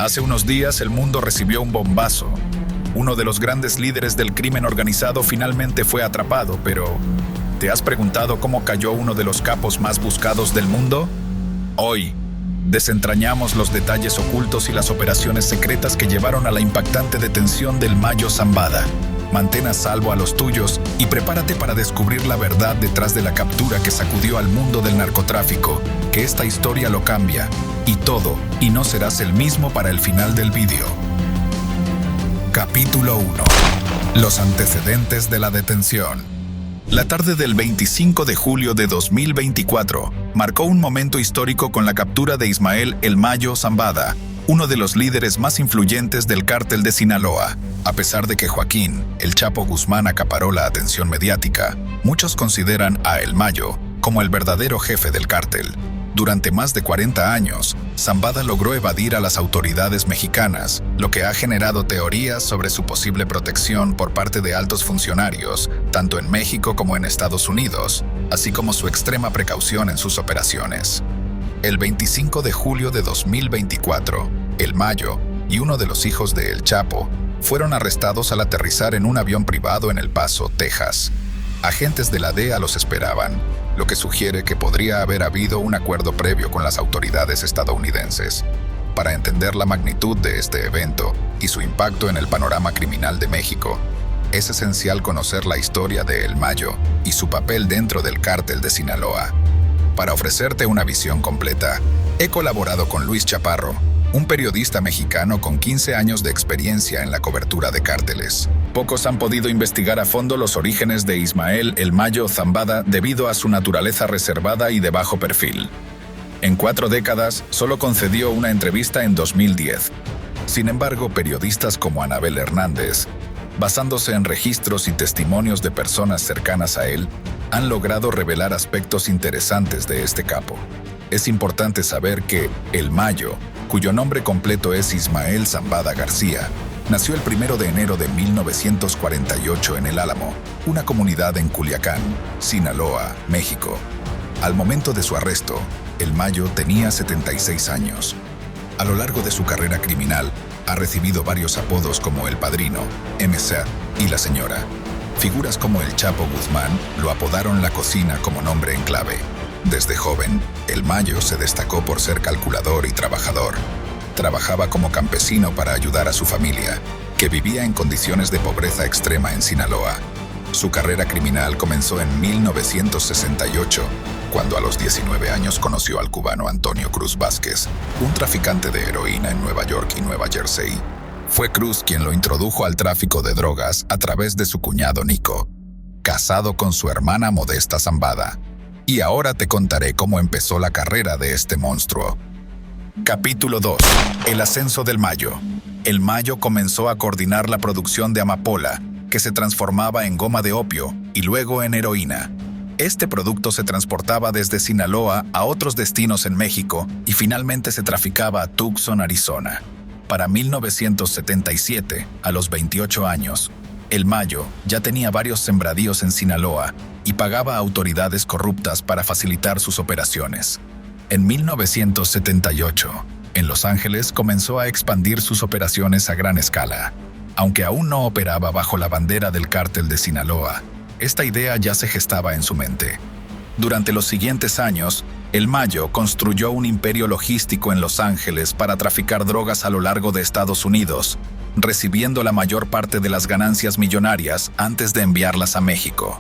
Hace unos días el mundo recibió un bombazo. Uno de los grandes líderes del crimen organizado finalmente fue atrapado, pero ¿te has preguntado cómo cayó uno de los capos más buscados del mundo? Hoy, desentrañamos los detalles ocultos y las operaciones secretas que llevaron a la impactante detención del Mayo Zambada. Mantén a salvo a los tuyos y prepárate para descubrir la verdad detrás de la captura que sacudió al mundo del narcotráfico, que esta historia lo cambia, y no serás el mismo para el final del vídeo. Capítulo 1. Los antecedentes de la detención. La tarde del 25 de julio de 2024 marcó un momento histórico con la captura de Ismael El Mayo Zambada, uno de los líderes más influyentes del cártel de Sinaloa. A pesar de que Joaquín, el Chapo Guzmán, acaparó la atención mediática, muchos consideran a El Mayo como el verdadero jefe del cártel. Durante más de 40 años, Zambada logró evadir a las autoridades mexicanas, lo que ha generado teorías sobre su posible protección por parte de altos funcionarios, tanto en México como en Estados Unidos, así como su extrema precaución en sus operaciones. El 25 de julio de 2024, El Mayo y uno de los hijos de El Chapo fueron arrestados al aterrizar en un avión privado en El Paso, Texas. Agentes de la DEA los esperaban, lo que sugiere que podría haber habido un acuerdo previo con las autoridades estadounidenses. Para entender la magnitud de este evento y su impacto en el panorama criminal de México, es esencial conocer la historia de El Mayo y su papel dentro del cártel de Sinaloa. Para ofrecerte una visión completa, he colaborado con Luis Chaparro, un periodista mexicano con 15 años de experiencia en la cobertura de cárteles. Pocos han podido investigar a fondo los orígenes de Ismael El Mayo Zambada debido a su naturaleza reservada y de bajo perfil. En 4 décadas, solo concedió una entrevista en 2010. Sin embargo, periodistas como Anabel Hernández, basándose en registros y testimonios de personas cercanas a él, han logrado revelar aspectos interesantes de este capo. Es importante saber que El Mayo, cuyo nombre completo es Ismael Zambada García, nació el 1 de enero de 1948 en El Álamo, una comunidad en Culiacán, Sinaloa, México. Al momento de su arresto, El Mayo tenía 76 años. A lo largo de su carrera criminal, ha recibido varios apodos como El Padrino, MC y La Señora. Figuras como El Chapo Guzmán lo apodaron La Cocina como nombre en clave. Desde joven, El Mayo se destacó por ser calculador y trabajador. Trabajaba como campesino para ayudar a su familia, que vivía en condiciones de pobreza extrema en Sinaloa. Su carrera criminal comenzó en 1968, cuando a los 19 años conoció al cubano Antonio Cruz Vázquez, un traficante de heroína en Nueva York y Nueva Jersey. Fue Cruz quien lo introdujo al tráfico de drogas a través de su cuñado Nico, casado con su hermana Modesta Zambada. Y ahora te contaré cómo empezó la carrera de este monstruo. Capítulo 2. El ascenso del Mayo. El Mayo comenzó a coordinar la producción de amapola, que se transformaba en goma de opio y luego en heroína. Este producto se transportaba desde Sinaloa a otros destinos en México y finalmente se traficaba a Tucson, Arizona. Para 1977, a los 28 años, El Mayo ya tenía varios sembradíos en Sinaloa y pagaba a autoridades corruptas para facilitar sus operaciones. En 1978, en Los Ángeles comenzó a expandir sus operaciones a gran escala. Aunque aún no operaba bajo la bandera del cártel de Sinaloa, esta idea ya se gestaba en su mente. Durante los siguientes años, El Mayo construyó un imperio logístico en Los Ángeles para traficar drogas a lo largo de Estados Unidos, recibiendo la mayor parte de las ganancias millonarias antes de enviarlas a México.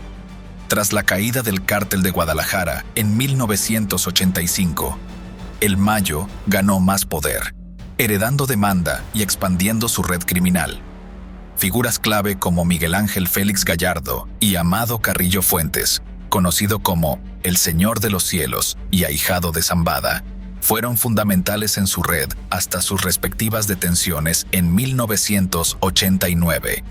Tras la caída del cártel de Guadalajara en 1985, El Mayo ganó más poder, heredando demanda y expandiendo su red criminal. Figuras clave como Miguel Ángel Félix Gallardo y Amado Carrillo Fuentes, conocido como el Señor de los Cielos y ahijado de Zambada, fueron fundamentales en su red hasta sus respectivas detenciones en 1989.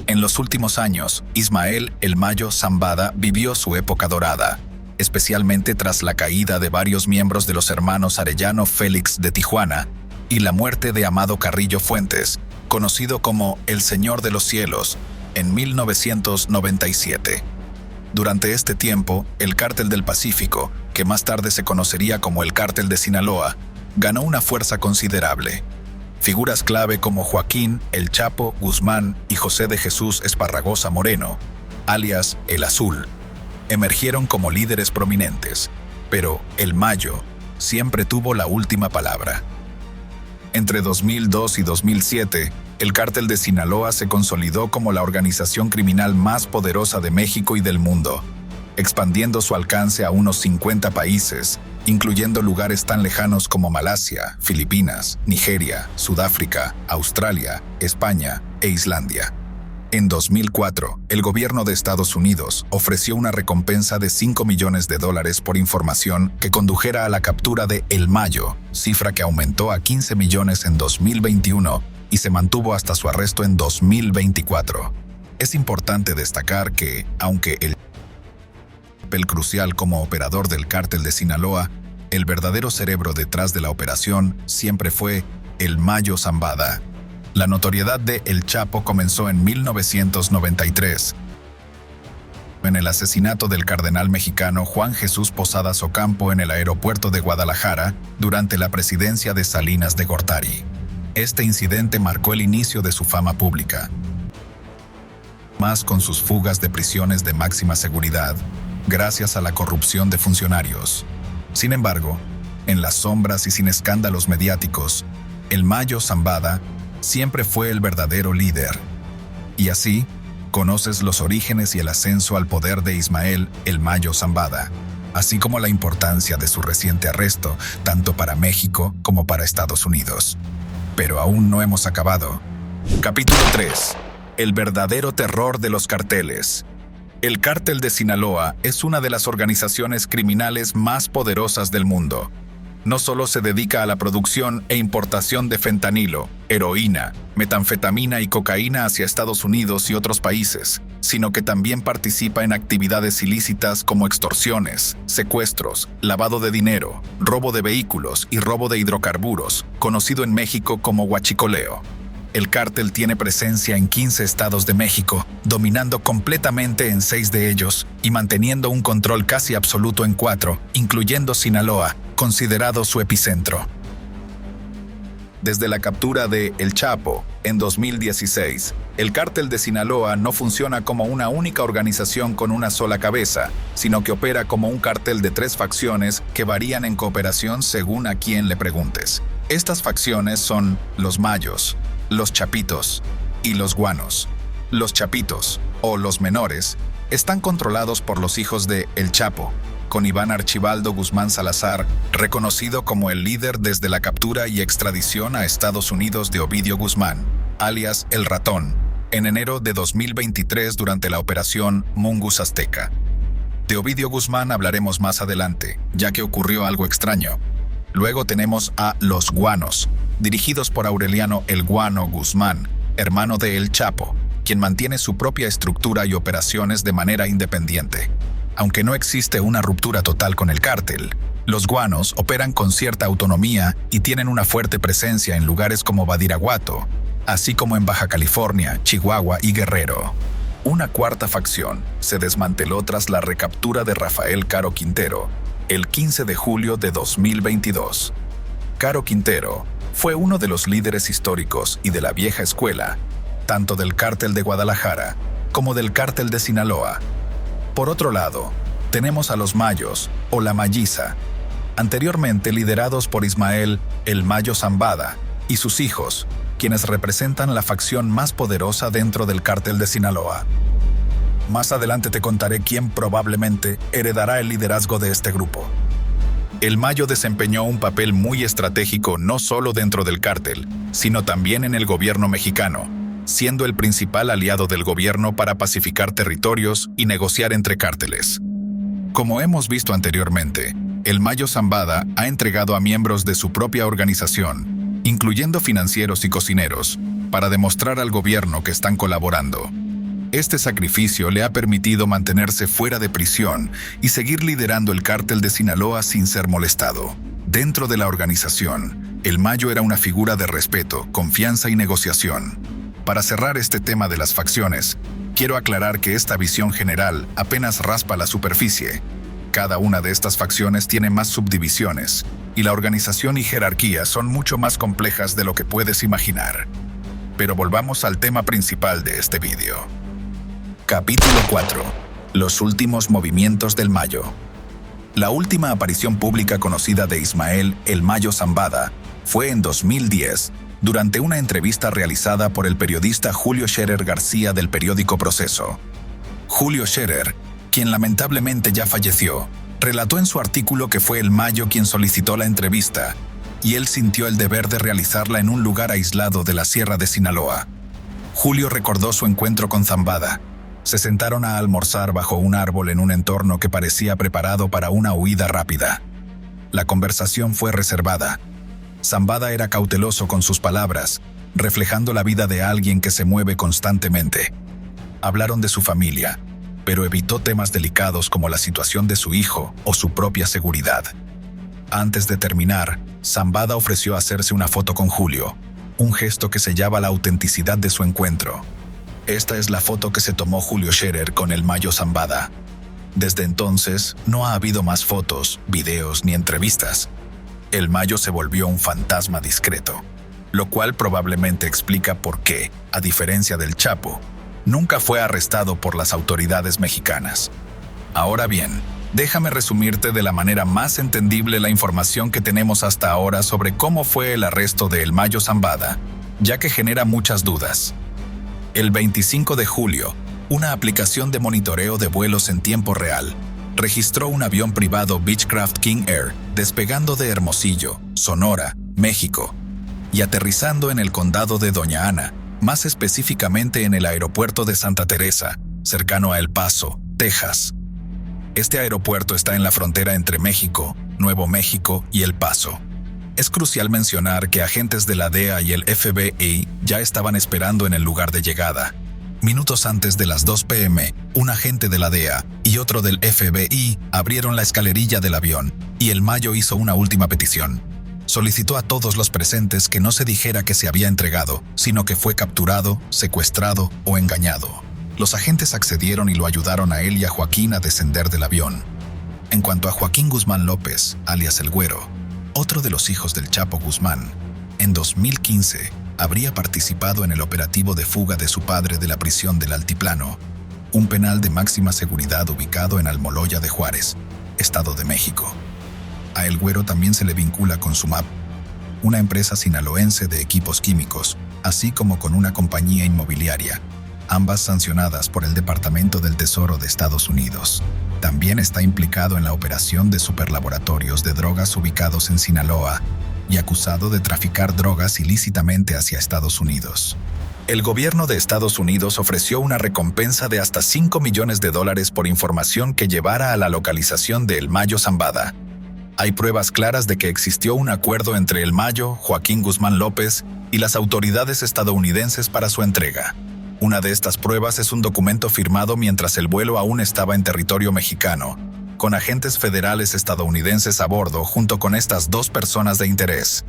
En los últimos años, Ismael El Mayo Zambada vivió su época dorada, especialmente tras la caída de varios miembros de los hermanos Arellano Félix de Tijuana y la muerte de Amado Carrillo Fuentes, conocido como el Señor de los Cielos, en 1997. Durante este tiempo, el Cártel del Pacífico, que más tarde se conocería como el Cártel de Sinaloa, ganó una fuerza considerable. Figuras clave como Joaquín El Chapo Guzmán y José de Jesús Esparragosa Moreno, alias El Azul, emergieron como líderes prominentes, pero el Mayo siempre tuvo la última palabra. Entre 2002 y 2007, el Cártel de Sinaloa se consolidó como la organización criminal más poderosa de México y del mundo, expandiendo su alcance a unos 50 países, incluyendo lugares tan lejanos como Malasia, Filipinas, Nigeria, Sudáfrica, Australia, España e Islandia. En 2004, el gobierno de Estados Unidos ofreció una recompensa de $5 millones por información que condujera a la captura de El Mayo, cifra que aumentó a 15 millones en 2021 y se mantuvo hasta su arresto en 2024. Es importante destacar que, aunque el papel crucial como operador del Cártel de Sinaloa, el verdadero cerebro detrás de la operación siempre fue El Mayo Zambada. La notoriedad de El Chapo comenzó en 1993, en el asesinato del cardenal mexicano Juan Jesús Posadas Ocampo en el aeropuerto de Guadalajara durante la presidencia de Salinas de Gortari. Este incidente marcó el inicio de su fama pública, más con sus fugas de prisiones de máxima seguridad, gracias a la corrupción de funcionarios. Sin embargo, en las sombras y sin escándalos mediáticos, El Mayo Zambada siempre fue el verdadero líder. Y así, conoces los orígenes y el ascenso al poder de Ismael El Mayo Zambada, así como la importancia de su reciente arresto, tanto para México como para Estados Unidos. Pero aún no hemos acabado. Capítulo 3. El verdadero terror de los carteles. El Cártel de Sinaloa es una de las organizaciones criminales más poderosas del mundo. No solo se dedica a la producción e importación de fentanilo, heroína, metanfetamina y cocaína hacia Estados Unidos y otros países, sino que también participa en actividades ilícitas como extorsiones, secuestros, lavado de dinero, robo de vehículos y robo de hidrocarburos, conocido en México como huachicoleo. El cártel tiene presencia en 15 estados de México, dominando completamente en 6 de ellos y manteniendo un control casi absoluto en 4, incluyendo Sinaloa, considerado su epicentro. Desde la captura de El Chapo en 2016, el Cártel de Sinaloa no funciona como una única organización con una sola cabeza, sino que opera como un cártel de 3 facciones que varían en cooperación según a quién le preguntes. Estas facciones son los Mayos, los Chapitos y los Guanos. Los Chapitos, o los menores, están controlados por los hijos de El Chapo, con Iván Archibaldo Guzmán Salazar, reconocido como el líder desde la captura y extradición a Estados Unidos de Ovidio Guzmán, alias El Ratón, en enero de 2023 durante la operación Mungus Azteca. De Ovidio Guzmán hablaremos más adelante, ya que ocurrió algo extraño. Luego tenemos a los Guanos, dirigidos por Aureliano El Guano Guzmán, hermano de El Chapo, quien mantiene su propia estructura y operaciones de manera independiente. Aunque no existe una ruptura total con el cártel, los guanos operan con cierta autonomía y tienen una fuerte presencia en lugares como Badiraguato, así como en Baja California, Chihuahua y Guerrero. Una cuarta facción se desmanteló tras la recaptura de Rafael Caro Quintero, el 15 de julio de 2022. Caro Quintero fue uno de los líderes históricos y de la vieja escuela, tanto del Cártel de Guadalajara como del Cártel de Sinaloa. Por otro lado, tenemos a los Mayos, o la Mayiza, anteriormente liderados por Ismael El Mayo Zambada y sus hijos, quienes representan la facción más poderosa dentro del Cártel de Sinaloa. Más adelante te contaré quién probablemente heredará el liderazgo de este grupo. El Mayo desempeñó un papel muy estratégico no solo dentro del cártel, sino también en el gobierno mexicano, siendo el principal aliado del gobierno para pacificar territorios y negociar entre cárteles. Como hemos visto anteriormente, el Mayo Zambada ha entregado a miembros de su propia organización, incluyendo financieros y cocineros, para demostrar al gobierno que están colaborando. Este sacrificio le ha permitido mantenerse fuera de prisión y seguir liderando el Cártel de Sinaloa sin ser molestado. Dentro de la organización, el Mayo era una figura de respeto, confianza y negociación. Para cerrar este tema de las facciones, quiero aclarar que esta visión general apenas raspa la superficie. cada una de estas facciones tiene más subdivisiones, y la organización y jerarquía son mucho más complejas de lo que puedes imaginar. Pero volvamos al tema principal de este vídeo. Capítulo 4. Los últimos movimientos del Mayo. La última aparición pública conocida de Ismael El Mayo Zambada fue en 2010, durante una entrevista realizada por el periodista Julio Scherer García del periódico Proceso. Julio Scherer, quien lamentablemente ya falleció, relató en su artículo que fue El Mayo quien solicitó la entrevista, y él sintió el deber de realizarla en un lugar aislado de la Sierra de Sinaloa. Julio recordó su encuentro con Zambada. Se sentaron a almorzar bajo un árbol en un entorno que parecía preparado para una huida rápida. La conversación fue reservada. Zambada era cauteloso con sus palabras, reflejando la vida de alguien que se mueve constantemente. Hablaron de su familia, pero evitó temas delicados como la situación de su hijo o su propia seguridad. Antes de terminar, Zambada ofreció hacerse una foto con Julio, un gesto que sellaba la autenticidad de su encuentro. Esta es la foto que se tomó Julio Scherer con El Mayo Zambada. Desde entonces, no ha habido más fotos, videos ni entrevistas. El Mayo se volvió un fantasma discreto, lo cual probablemente explica por qué, a diferencia del Chapo, nunca fue arrestado por las autoridades mexicanas. Ahora bien, déjame resumirte de la manera más entendible la información que tenemos hasta ahora sobre cómo fue el arresto de El Mayo Zambada, ya que genera muchas dudas. El 25 de julio, una aplicación de monitoreo de vuelos en tiempo real registró un avión privado Beechcraft King Air despegando de Hermosillo, Sonora, México, y aterrizando en el condado de Doña Ana, más específicamente en el aeropuerto de Santa Teresa, cercano a El Paso, Texas. Este aeropuerto está en la frontera entre México, Nuevo México y El Paso. Es crucial mencionar que agentes de la DEA y el FBI ya estaban esperando en el lugar de llegada. Minutos antes de las 2 p.m., un agente de la DEA y otro del FBI abrieron la escalerilla del avión, y El Mayo hizo una última petición. Solicitó a todos los presentes que no se dijera que se había entregado, sino que fue capturado, secuestrado o engañado. Los agentes accedieron y lo ayudaron a él y a Joaquín a descender del avión. En cuanto a Joaquín Guzmán López, alias El Güero, otro de los hijos del Chapo Guzmán, en 2015 habría participado en el operativo de fuga de su padre de la prisión del Altiplano, un penal de máxima seguridad ubicado en Almoloya de Juárez, Estado de México. A El Güero también se le vincula con SUMAP, una empresa sinaloense de equipos químicos, así como con una compañía inmobiliaria, ambas sancionadas por el Departamento del Tesoro de Estados Unidos. También está implicado en la operación de superlaboratorios de drogas ubicados en Sinaloa y acusado de traficar drogas ilícitamente hacia Estados Unidos. El gobierno de Estados Unidos ofreció una recompensa de hasta $5 millones por información que llevara a la localización de El Mayo Zambada. Hay pruebas claras de que existió un acuerdo entre El Mayo, Joaquín Guzmán López y las autoridades estadounidenses para su entrega. Una de estas pruebas es un documento firmado mientras el vuelo aún estaba en territorio mexicano, con agentes federales estadounidenses a bordo junto con estas dos personas de interés.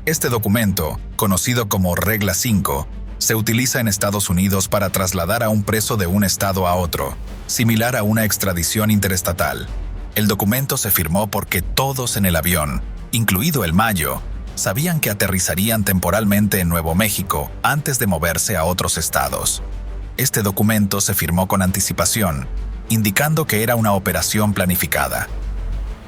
Este documento, conocido como Regla 5, se utiliza en Estados Unidos para trasladar a un preso de un estado a otro, similar a una extradición interestatal. El documento se firmó porque todos en el avión, incluido El Mayo, sabían que aterrizarían temporalmente en Nuevo México antes de moverse a otros estados. Este documento se firmó con anticipación, indicando que era una operación planificada.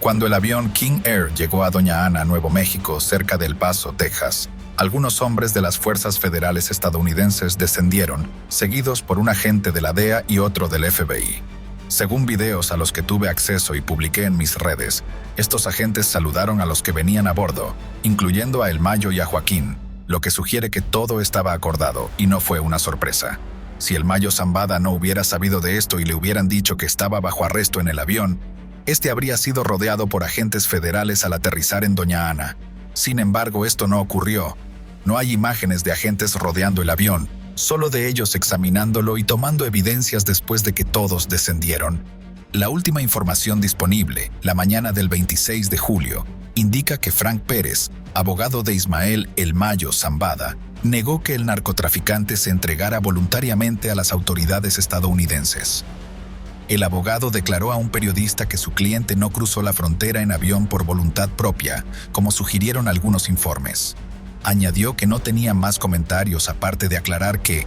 Cuando el avión King Air llegó a Doña Ana, Nuevo México, cerca de El Paso, Texas, algunos hombres de las fuerzas federales estadounidenses descendieron, seguidos por un agente de la DEA y otro del FBI. Según videos a los que tuve acceso y publiqué en mis redes, estos agentes saludaron a los que venían a bordo, incluyendo a El Mayo y a Joaquín, lo que sugiere que todo estaba acordado y no fue una sorpresa. Si El Mayo Zambada no hubiera sabido de esto y le hubieran dicho que estaba bajo arresto en el avión, este habría sido rodeado por agentes federales al aterrizar en Doña Ana. Sin embargo, esto no ocurrió. No hay imágenes de agentes rodeando el avión, solo de ellos examinándolo y tomando evidencias después de que todos descendieron. La última información disponible, la mañana del 26 de julio, indica que Frank Pérez, abogado de Ismael El Mayo Zambada, negó que el narcotraficante se entregara voluntariamente a las autoridades estadounidenses. El abogado declaró a un periodista que su cliente no cruzó la frontera en avión por voluntad propia, como sugirieron algunos informes. Añadió que no tenía más comentarios aparte de aclarar que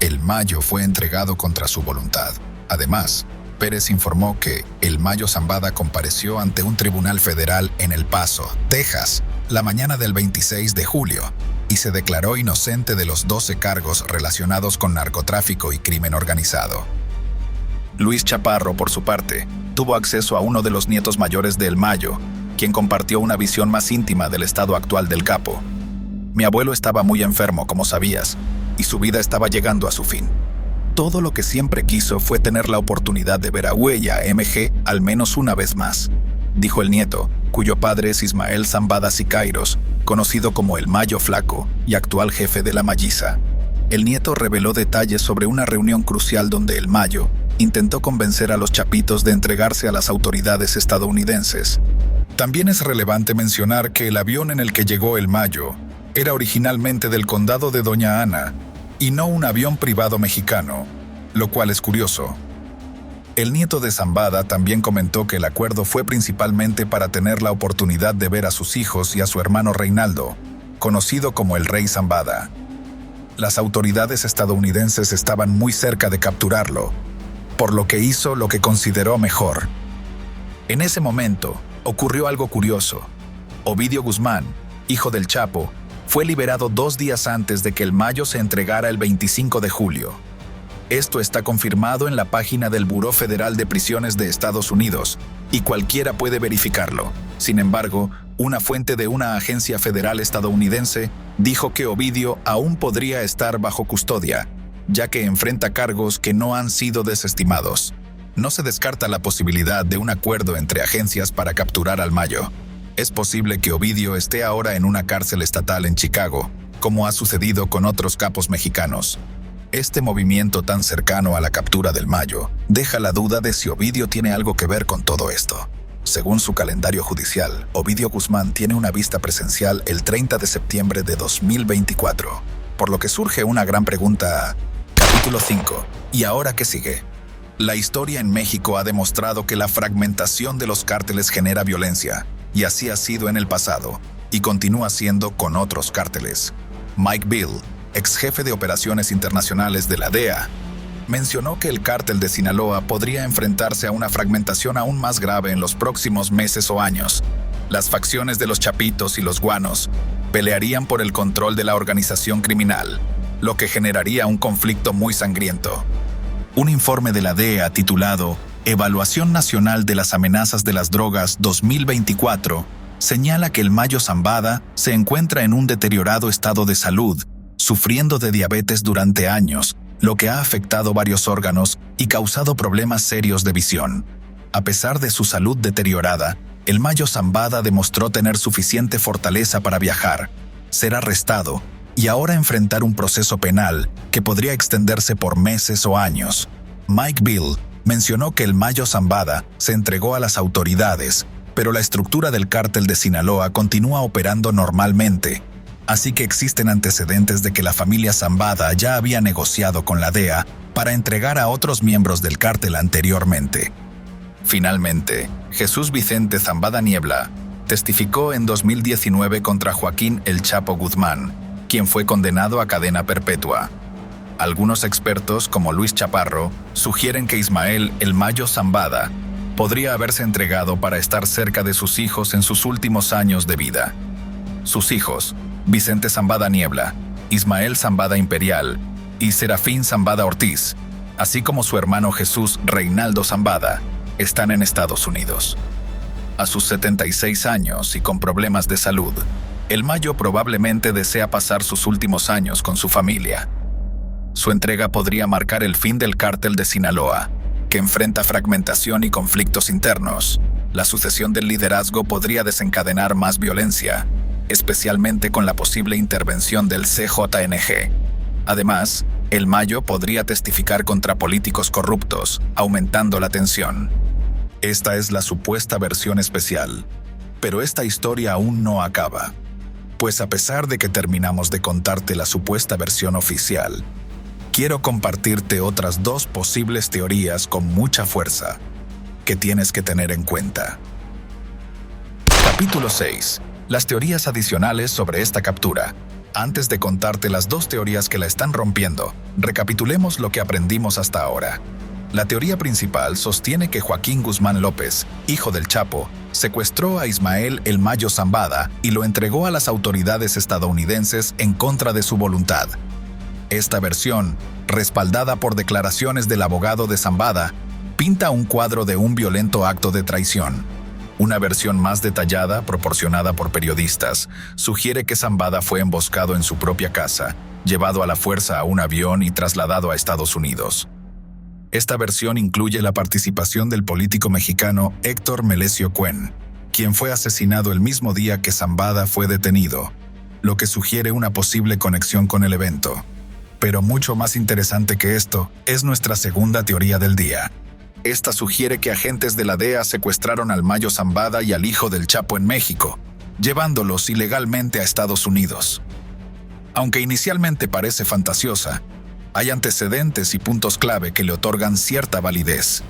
el Mayo fue entregado contra su voluntad. Además, Pérez informó que el Mayo Zambada compareció ante un tribunal federal en El Paso, Texas, la mañana del 26 de julio, y se declaró inocente de los 12 cargos relacionados con narcotráfico y crimen organizado. Luis Chaparro, por su parte, tuvo acceso a uno de los nietos mayores de El Mayo, quien compartió una visión más íntima del estado actual del capo. Mi abuelo estaba muy enfermo, como sabías, y su vida estaba llegando a su fin. Todo lo que siempre quiso fue tener la oportunidad de ver a Huella MG al menos una vez más, dijo el nieto, cuyo padre es Ismael Zambada Siqueiros, conocido como el Mayo Flaco y actual jefe de la Malliza. El nieto reveló detalles sobre una reunión crucial donde el Mayo intentó convencer a los chapitos de entregarse a las autoridades estadounidenses. También es relevante mencionar que el avión en el que llegó el Mayo era originalmente del condado de Doña Ana y no un avión privado mexicano, lo cual es curioso. El nieto de Zambada también comentó que el acuerdo fue principalmente para tener la oportunidad de ver a sus hijos y a su hermano Reinaldo, conocido como el Rey Zambada. Las autoridades estadounidenses estaban muy cerca de capturarlo, por lo que hizo lo que consideró mejor. En ese momento, ocurrió algo curioso. Ovidio Guzmán, hijo del Chapo, fue liberado 2 días antes de que el Mayo se entregara el 25 de julio. Esto está confirmado en la página del Buró Federal de Prisiones de Estados Unidos, y cualquiera puede verificarlo. Sin embargo, una fuente de una agencia federal estadounidense dijo que Ovidio aún podría estar bajo custodia, ya que enfrenta cargos que no han sido desestimados. No se descarta la posibilidad de un acuerdo entre agencias para capturar al Mayo. Es posible que Ovidio esté ahora en una cárcel estatal en Chicago, como ha sucedido con otros capos mexicanos. Este movimiento tan cercano a la captura del Mayo deja la duda de si Ovidio tiene algo que ver con todo esto. Según su calendario judicial, Ovidio Guzmán tiene una vista presencial el 30 de septiembre de 2024, por lo que surge una gran pregunta. Capítulo 5. ¿Y ahora qué sigue? La historia en México ha demostrado que la fragmentación de los cárteles genera violencia, y así ha sido en el pasado, y continúa siendo con otros cárteles. Mike Bill, ex jefe de operaciones internacionales de la DEA, mencionó que el cártel de Sinaloa podría enfrentarse a una fragmentación aún más grave en los próximos meses o años. Las facciones de los Chapitos y los Guanos pelearían por el control de la organización criminal, lo que generaría un conflicto muy sangriento. Un informe de la DEA titulado Evaluación Nacional de las Amenazas de las Drogas 2024 señala que el Mayo Zambada se encuentra en un deteriorado estado de salud, sufriendo de diabetes durante años, lo que ha afectado varios órganos y causado problemas serios de visión. A pesar de su salud deteriorada, el Mayo Zambada demostró tener suficiente fortaleza para viajar, ser arrestado y ahora enfrentar un proceso penal que podría extenderse por meses o años. Mike Bill mencionó que el Mayo Zambada se entregó a las autoridades, pero la estructura del cártel de Sinaloa continúa operando normalmente, así que existen antecedentes de que la familia Zambada ya había negociado con la DEA para entregar a otros miembros del cártel anteriormente. Finalmente, Jesús Vicente Zambada Niebla testificó en 2019 contra Joaquín El Chapo Guzmán, quien fue condenado a cadena perpetua. Algunos expertos, como Luis Chaparro, sugieren que Ismael El Mayo Zambada podría haberse entregado para estar cerca de sus hijos en sus últimos años de vida. Sus hijos, Vicente Zambada Niebla, Ismael Zambada Imperial y Serafín Zambada Ortiz, así como su hermano Jesús Reinaldo Zambada, están en Estados Unidos. A sus 76 años y con problemas de salud, el Mayo probablemente desea pasar sus últimos años con su familia. Su entrega podría marcar el fin del cártel de Sinaloa, que enfrenta fragmentación y conflictos internos. La sucesión del liderazgo podría desencadenar más violencia, especialmente con la posible intervención del CJNG. Además, el Mayo podría testificar contra políticos corruptos, aumentando la tensión. Esta es la supuesta versión especial, pero esta historia aún no acaba. Pues a pesar de que terminamos de contarte la supuesta versión oficial, quiero compartirte otras dos posibles teorías con mucha fuerza que tienes que tener en cuenta. Capítulo 6. Las teorías adicionales sobre esta captura. Antes de contarte las dos teorías que la están rompiendo, recapitulemos lo que aprendimos hasta ahora. La teoría principal sostiene que Joaquín Guzmán López, hijo del Chapo, secuestró a Ismael El Mayo Zambada y lo entregó a las autoridades estadounidenses en contra de su voluntad. Esta versión, respaldada por declaraciones del abogado de Zambada, pinta un cuadro de un violento acto de traición. Una versión más detallada, proporcionada por periodistas, sugiere que Zambada fue emboscado en su propia casa, llevado a la fuerza a un avión y trasladado a Estados Unidos. Esta versión incluye la participación del político mexicano Héctor Melesio Cuen, quien fue asesinado el mismo día que Zambada fue detenido, lo que sugiere una posible conexión con el evento. Pero mucho más interesante que esto es nuestra segunda teoría del día. Esta sugiere que agentes de la DEA secuestraron al Mayo Zambada y al hijo del Chapo en México, llevándolos ilegalmente a Estados Unidos. Aunque inicialmente parece fantasiosa, hay antecedentes y puntos clave que le otorgan cierta validez.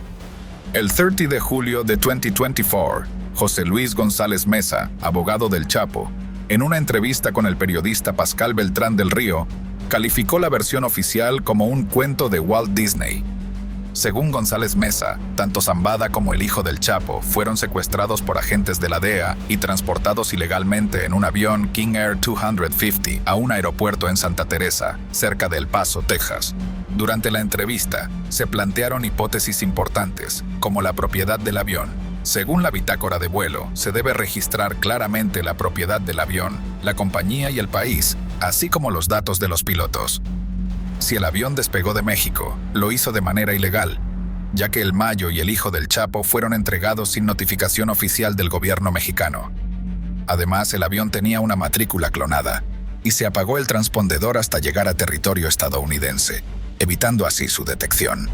El 30 de julio de 2024, José Luis González Meza, abogado del Chapo, en una entrevista con el periodista Pascal Beltrán del Río, calificó la versión oficial como un cuento de Walt Disney. Según González Meza, tanto Zambada como el hijo del Chapo fueron secuestrados por agentes de la DEA y transportados ilegalmente en un avión King Air 250 a un aeropuerto en Santa Teresa, cerca de El Paso, Texas. Durante la entrevista, se plantearon hipótesis importantes, como la propiedad del avión. Según la bitácora de vuelo, se debe registrar claramente la propiedad del avión, la compañía y el país, así como los datos de los pilotos. Si el avión despegó de México, lo hizo de manera ilegal, ya que el Mayo y el hijo del Chapo fueron entregados sin notificación oficial del gobierno mexicano. Además, el avión tenía una matrícula clonada, y se apagó el transpondedor hasta llegar a territorio estadounidense, evitando así su detección.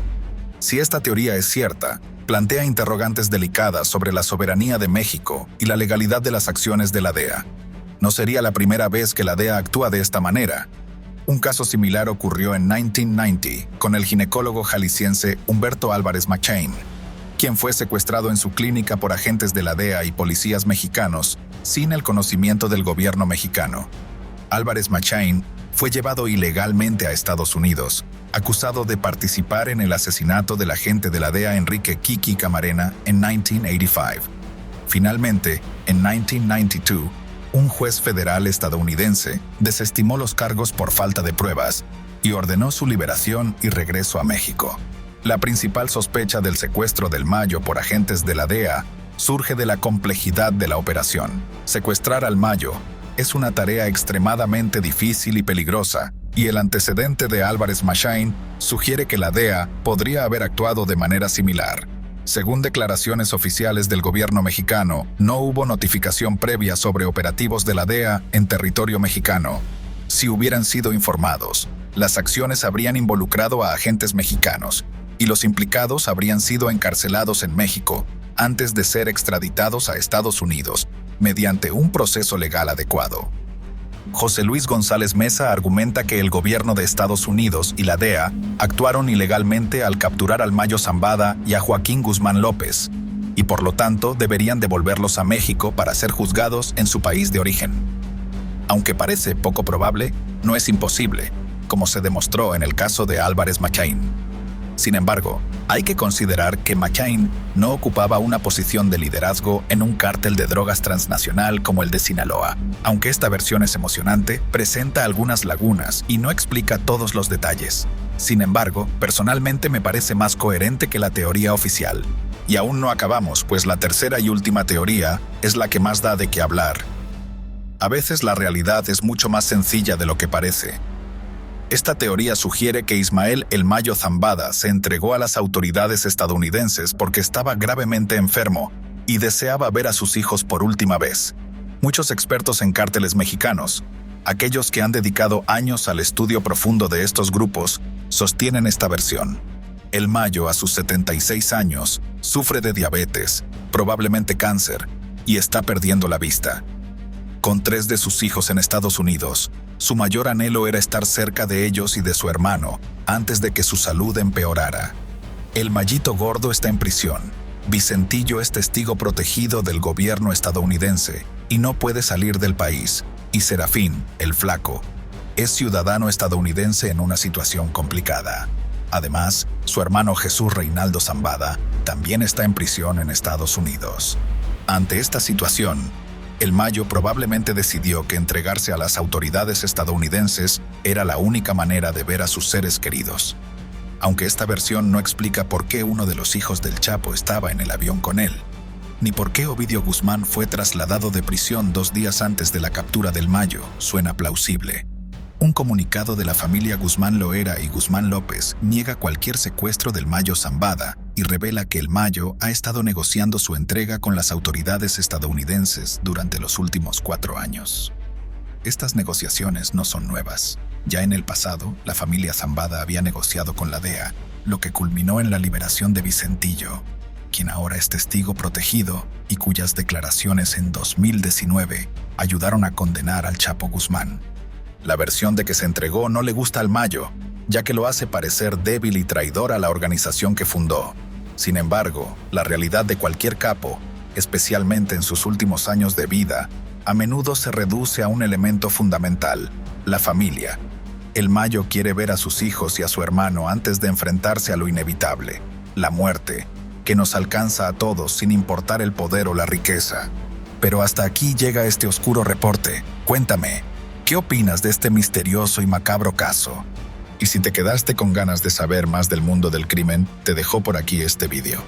Si esta teoría es cierta, plantea interrogantes delicadas sobre la soberanía de México y la legalidad de las acciones de la DEA. No sería la primera vez que la DEA actúa de esta manera. Un caso similar ocurrió en 1990 con el ginecólogo jalisciense Humberto Álvarez Machain, quien fue secuestrado en su clínica por agentes de la DEA y policías mexicanos sin el conocimiento del gobierno mexicano. Álvarez Machain fue llevado ilegalmente a Estados Unidos, acusado de participar en el asesinato del agente de la DEA Enrique Kiki Camarena en 1985. Finalmente, en 1992, un juez federal estadounidense desestimó los cargos por falta de pruebas y ordenó su liberación y regreso a México. La principal sospecha del secuestro del Mayo por agentes de la DEA surge de la complejidad de la operación. Secuestrar al Mayo es una tarea extremadamente difícil y peligrosa, y el antecedente de Álvarez Machain sugiere que la DEA podría haber actuado de manera similar. Según declaraciones oficiales del gobierno mexicano, no hubo notificación previa sobre operativos de la DEA en territorio mexicano. Si hubieran sido informados, las acciones habrían involucrado a agentes mexicanos, y los implicados habrían sido encarcelados en México antes de ser extraditados a Estados Unidos, mediante un proceso legal adecuado. José Luis González Meza argumenta que el gobierno de Estados Unidos y la DEA actuaron ilegalmente al capturar al Mayo Zambada y a Joaquín Guzmán López, y por lo tanto deberían devolverlos a México para ser juzgados en su país de origen. Aunque parece poco probable, no es imposible, como se demostró en el caso de Álvarez Machain. Sin embargo, hay que considerar que Machain no ocupaba una posición de liderazgo en un cártel de drogas transnacional como el de Sinaloa. Aunque esta versión es emocionante, presenta algunas lagunas y no explica todos los detalles. Sin embargo, personalmente me parece más coherente que la teoría oficial. Y aún no acabamos, pues la tercera y última teoría es la que más da de qué hablar. A veces la realidad es mucho más sencilla de lo que parece. Esta teoría sugiere que Ismael El Mayo Zambada se entregó a las autoridades estadounidenses porque estaba gravemente enfermo y deseaba ver a sus hijos por última vez. Muchos expertos en cárteles mexicanos, aquellos que han dedicado años al estudio profundo de estos grupos, sostienen esta versión. El Mayo, a sus 76 años, sufre de diabetes, probablemente cáncer, y está perdiendo la vista. Con 3 de sus hijos en Estados Unidos, su mayor anhelo era estar cerca de ellos y de su hermano antes de que su salud empeorara. El Mayito Gordo está en prisión. Vicentillo es testigo protegido del gobierno estadounidense y no puede salir del país. Y Serafín, el Flaco, es ciudadano estadounidense en una situación complicada. Además, su hermano Jesús Reinaldo Zambada también está en prisión en Estados Unidos. Ante esta situación, el Mayo probablemente decidió que entregarse a las autoridades estadounidenses era la única manera de ver a sus seres queridos. Aunque esta versión no explica por qué uno de los hijos del Chapo estaba en el avión con él, ni por qué Ovidio Guzmán fue trasladado de prisión 2 días antes de la captura del Mayo, suena plausible. Un comunicado de la familia Guzmán Loera y Guzmán López niega cualquier secuestro del Mayo Zambada y revela que el Mayo ha estado negociando su entrega con las autoridades estadounidenses durante los últimos 4 años. Estas negociaciones no son nuevas. Ya en el pasado, la familia Zambada había negociado con la DEA, lo que culminó en la liberación de Vicentillo, quien ahora es testigo protegido y cuyas declaraciones en 2019 ayudaron a condenar al Chapo Guzmán. La versión de que se entregó no le gusta al Mayo, ya que lo hace parecer débil y traidor a la organización que fundó. Sin embargo, la realidad de cualquier capo, especialmente en sus últimos años de vida, a menudo se reduce a un elemento fundamental: la familia. El Mayo quiere ver a sus hijos y a su hermano antes de enfrentarse a lo inevitable, la muerte, que nos alcanza a todos sin importar el poder o la riqueza. Pero hasta aquí llega este oscuro reporte. Cuéntame, ¿qué opinas de este misterioso y macabro caso? Y si te quedaste con ganas de saber más del mundo del crimen, te dejo por aquí este video.